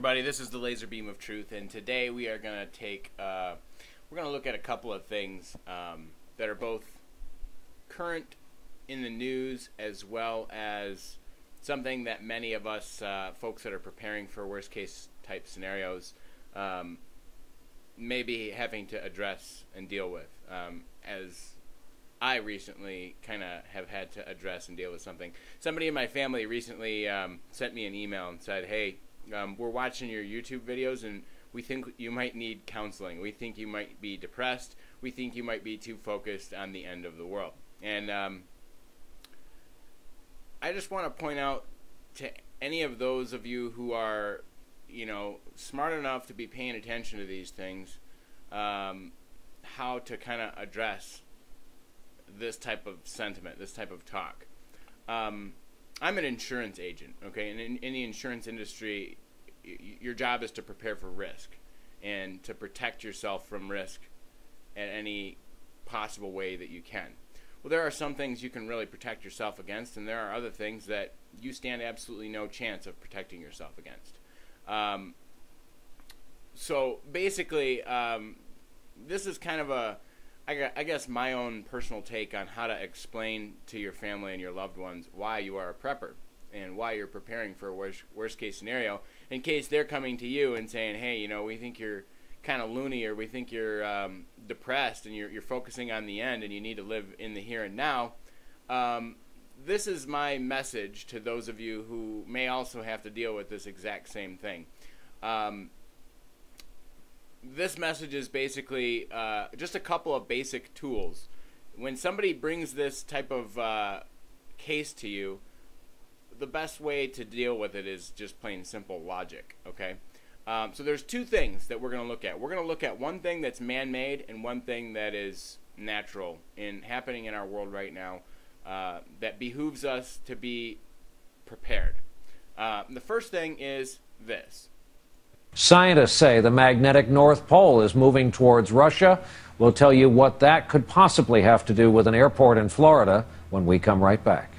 everybody, this is the laser beam of truth, and today we are going to we're going to look at a couple of things that are both current in the news as well as something that many of us folks that are preparing for worst case type scenarios may be having to address and deal with, as I recently kind of have had to address and deal with something. Somebody in my family recently sent me an email and said, hey, we're watching your YouTube videos and we think you might need counseling. We think you might be depressed. We think you might be too focused on the end of the world. And I just want to point out to any of those of you who are, smart enough to be paying attention to these things, how to kind of address this type of sentiment, this type of talk. I'm an insurance agent, okay? And in the insurance industry, your job is to prepare for risk and to protect yourself from risk in any possible way that you can. Well, there are some things you can really protect yourself against, and there are other things that you stand absolutely no chance of protecting yourself against. So basically, this is kind of I guess my own personal take on how to explain to your family and your loved ones why you are a prepper and why you're preparing for a worst case scenario, in case they're coming to you and saying, hey, we think you're kind of loony, or we think you're depressed and you're focusing on the end and you need to live in the here and now. This is my message to those of you who may also have to deal with this exact same thing. This message is basically just a couple of basic tools. When somebody brings this type of case to you, the best way to deal with it is just plain simple logic, okay? So there's two things that we're going to look at. We're going to look at one thing that's man-made and one thing that is natural and happening in our world right now that behooves us to be prepared. The first thing is this. Scientists say the magnetic North Pole is moving towards Russia. We'll tell you what that could possibly have to do with an airport in Florida when we come right back.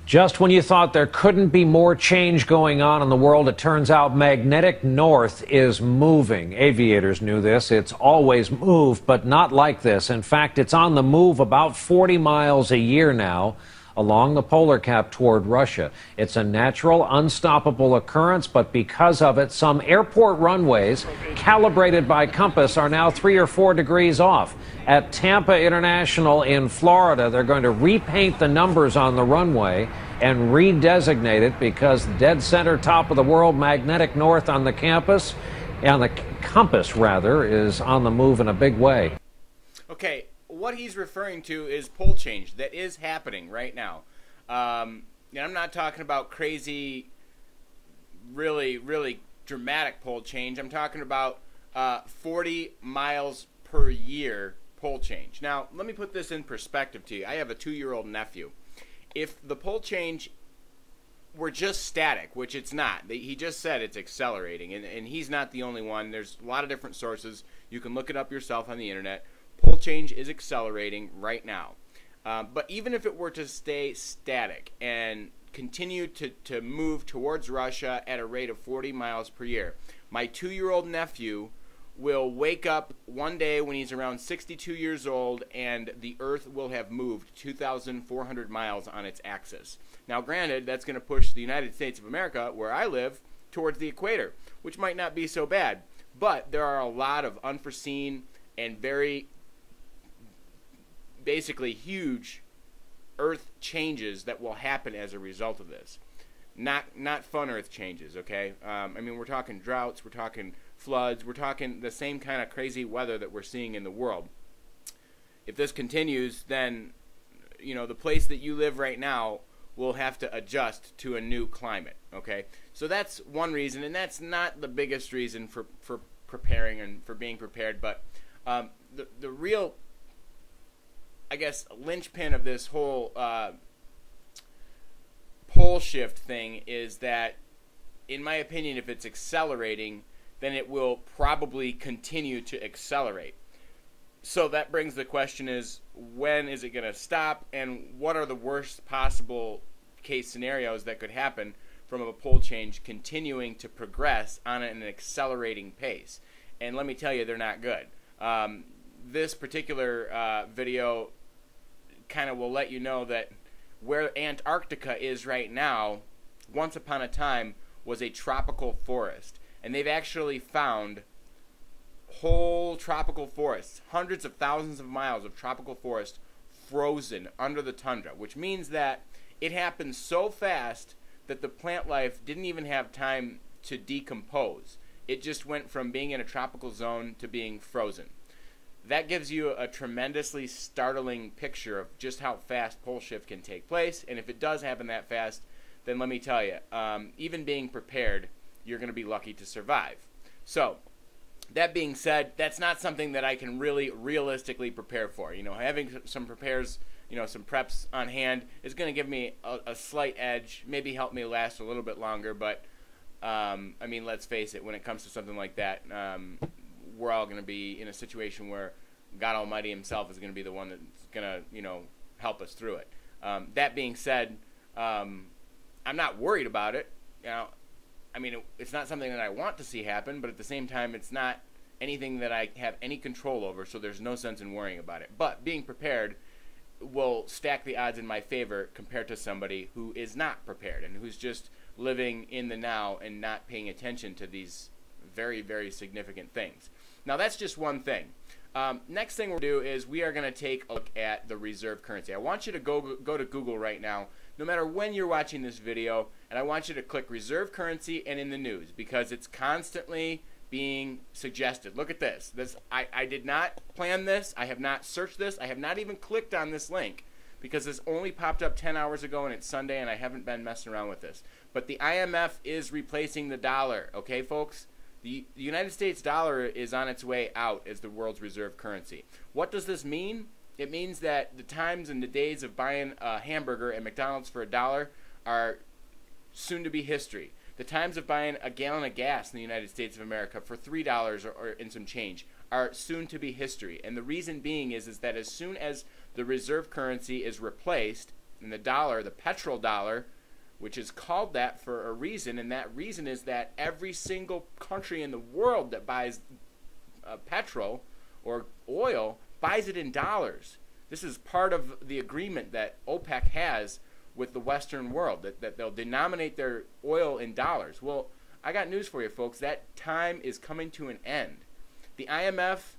Just when you thought there couldn't be more change going on in the world, it turns out magnetic north is moving. Aviators knew this. It's always moved, but not like this. In fact, it's on the move about 40 miles a year now along the polar cap toward Russia. It's a natural, unstoppable occurrence, but because of it, some airport runways calibrated by compass are now 3 or 4 degrees off. At Tampa International in Florida, they're going to repaint the numbers on the runway and redesignate it because dead center top of the world, magnetic north on the compass, is on the move in a big way. Okay. What he's referring to is pole change that is happening right now. And I'm not talking about crazy, really, really dramatic pole change. I'm talking about 40 miles per year pole change. Now, let me put this in perspective to you. I have a 2-year-old nephew. If the pole change were just static, which it's not, he just said it's accelerating, and he's not the only one. There's a lot of different sources. You can look it up yourself on the internet. Pole change is accelerating right now. But even if it were to stay static and continue to move towards Russia at a rate of 40 miles per year, my 2-year-old nephew will wake up one day when he's around 62 years old and the Earth will have moved 2,400 miles on its axis. Now, granted, that's going to push the United States of America, where I live, towards the equator, which might not be so bad. But there are a lot of unforeseen and very basically huge Earth changes that will happen as a result of this. Not fun Earth changes, okay? We're talking droughts, we're talking floods, we're talking the same kind of crazy weather that we're seeing in the world. If this continues, then, the place that you live right now will have to adjust to a new climate, okay? So that's one reason, and that's not the biggest reason for preparing and for being prepared, but the real, I guess, linchpin of this whole pole shift thing is that, in my opinion, if it's accelerating, then it will probably continue to accelerate. So that brings the question is, when is it going to stop, and what are the worst possible case scenarios that could happen from a pole change continuing to progress on an accelerating pace? And let me tell you, they're not good. This particular video kind of will let you know that where Antarctica is right now, once upon a time, was a tropical forest. And they've actually found whole tropical forests, hundreds of thousands of miles of tropical forest frozen under the tundra, which means that it happened so fast that the plant life didn't even have time to decompose. It just went from being in a tropical zone to being frozen. That gives you a tremendously startling picture of just how fast pole shift can take place, and if it does happen that fast, then let me tell you, even being prepared, you're going to be lucky to survive. So, that being said, that's not something that I can really realistically prepare for. You know, having some prepares, you know, some preps on hand is going to give me a slight edge, maybe help me last a little bit longer, but I mean, let's face it, when it comes to something like that, we're all going to be in a situation where God Almighty himself is going to be the one that's going to, you know, help us through it. That being said, I'm not worried about it. You know, I mean, it's not something that I want to see happen, but at the same time, it's not anything that I have any control over, so there's no sense in worrying about it. But being prepared will stack the odds in my favor compared to somebody who is not prepared and who's just living in the now and not paying attention to these very, very significant things. Now, that's just one thing. Next thing we'll do is we are going to take a look at the reserve currency. I want you to go to Google right now, no matter when you're watching this video, and I want you to click reserve currency and in the news, because it's constantly being suggested. Look at this. I did not plan this. I have not searched this. I have not even clicked on this link because this only popped up 10 hours ago and it's Sunday and I haven't been messing around with this. But the IMF is replacing the dollar, okay, folks? The United States dollar is on its way out as the world's reserve currency. What does this mean? It means that the times and the days of buying a hamburger at McDonald's for $1 are soon to be history. The times of buying a gallon of gas in the United States of America for $3 or in some change are soon to be history. And the reason being is that as soon as the reserve currency is replaced, and the dollar, the petrodollar, which is called that for a reason, and that reason is that every single country in the world that buys petrol or oil buys it in dollars. This is part of the agreement that OPEC has with the Western world, that they'll denominate their oil in dollars. Well, I got news for you, folks. That time is coming to an end. The IMF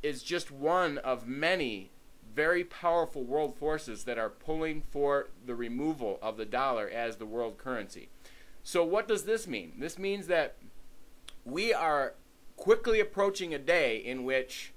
is just one of many very powerful world forces that are pulling for the removal of the dollar as the world currency. So what does this mean? This means that we are quickly approaching a day in which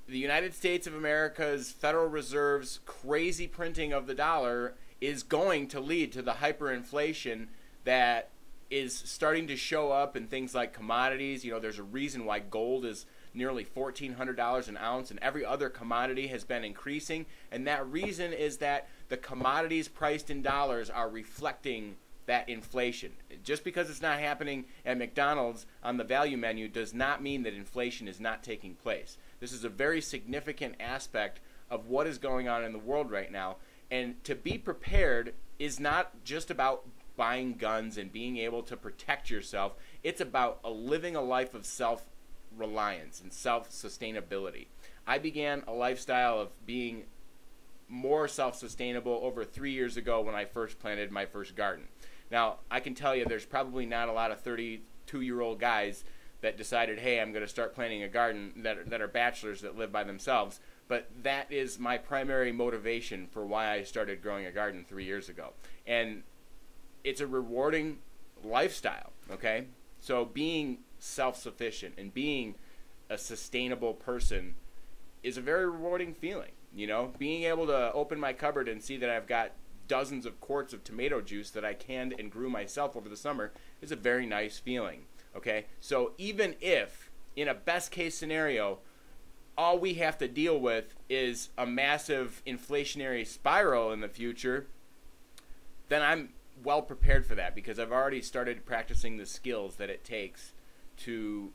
the United States of America's Federal Reserve's crazy printing of the dollar is going to lead to the hyperinflation that is starting to show up in things like commodities. You know, there's a reason why gold is nearly $1,400 an ounce, and every other commodity has been increasing. And that reason is that the commodities priced in dollars are reflecting that inflation. Just because it's not happening at McDonald's on the value menu does not mean that inflation is not taking place. This is a very significant aspect of what is going on in the world right now. And to be prepared is not just about buying guns and being able to protect yourself. It's about living a life of self-reliance and self-sustainability. I began a lifestyle of being more self-sustainable over 3 years ago when I first planted my first garden. Now, I can tell you there's probably not a lot of 32-year-old guys that decided, hey, I'm going to start planting a garden that are bachelors that live by themselves. But that is my primary motivation for why I started growing a garden 3 years ago. And it's a rewarding lifestyle, okay? So being self-sufficient and being a sustainable person is a very rewarding feeling, you know? Being able to open my cupboard and see that I've got dozens of quarts of tomato juice that I canned and grew myself over the summer is a very nice feeling, okay? So even if, in a best-case scenario, all we have to deal with is a massive inflationary spiral in the future, then I'm well prepared for that because I've already started practicing the skills that it takes to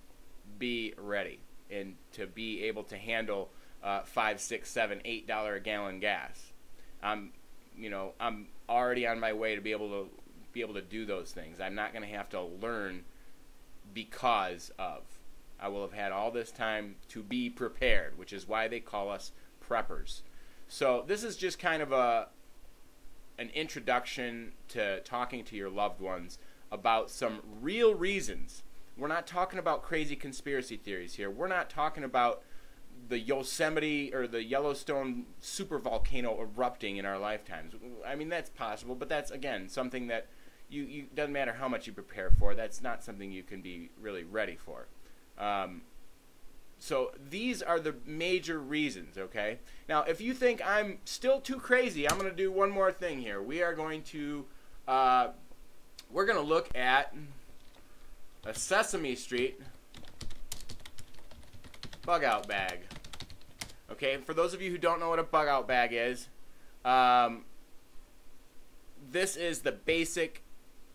be ready. and to be able to handle $5, $6, $7, $8 a gallon gas. I'm already on my way to be able to do those things. I'm not going to have to learn because of. I will have had all this time to be prepared, which is why they call us preppers. So this is just kind of an introduction to talking to your loved ones about some real reasons. We're not talking about crazy conspiracy theories here. We're not talking about the Yosemite or the Yellowstone supervolcano erupting in our lifetimes. I mean, that's possible, but that's, again, something that you doesn't matter how much you prepare for. That's not something you can be really ready for. So these are the major reasons, okay? Now, if you think I'm still too crazy, I'm going to do one more thing here. We are going to look at a Sesame Street bug-out bag. Okay, for those of you who don't know what a bug-out bag is, this is the basic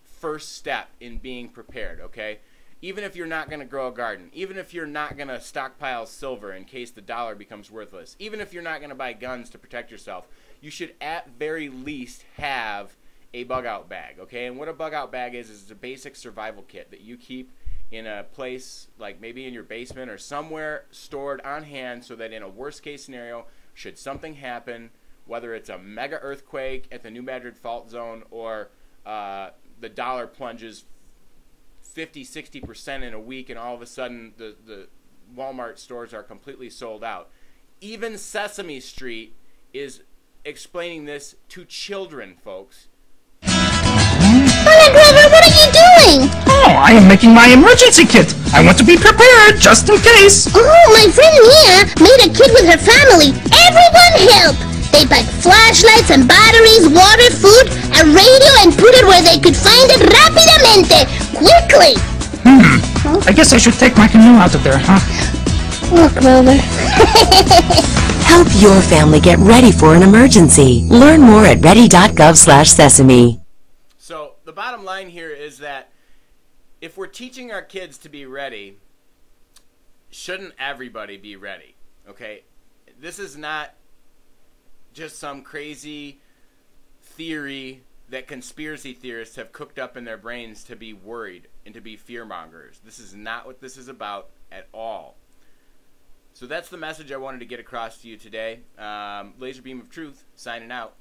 first step in being prepared, okay? Even if you're not going to grow a garden, even if you're not going to stockpile silver in case the dollar becomes worthless, even if you're not going to buy guns to protect yourself, you should at very least have a bug-out bag, okay? And what a bug-out bag is a basic survival kit that you keep in a place like maybe in your basement or somewhere stored on hand so that in a worst-case scenario, should something happen, whether it's a mega earthquake at the New Madrid fault zone or the dollar plunges 50-60% in a week and all of a sudden the Walmart stores are completely sold out. Even Sesame Street is explaining this to children, folks. Hola, Grover, what are you doing? Oh, I am making my emergency kit. I want to be prepared just in case. Oh, my friend Mia made a kit with her family. Everyone help! They packed flashlights and batteries, water, food, a radio, and put it where they could find it rapidamente, quickly. I guess I should take my canoe out of there, huh? Look, Grover. Help your family get ready for an emergency. Learn more at ready.gov/sesame. So the bottom line here is that if we're teaching our kids to be ready, shouldn't everybody be ready? Okay? This is not just some crazy theory that conspiracy theorists have cooked up in their brains to be worried and to be fearmongers. This is not what this is about at all. So that's the message I wanted to get across to you today. Laser Beam of Truth, signing out.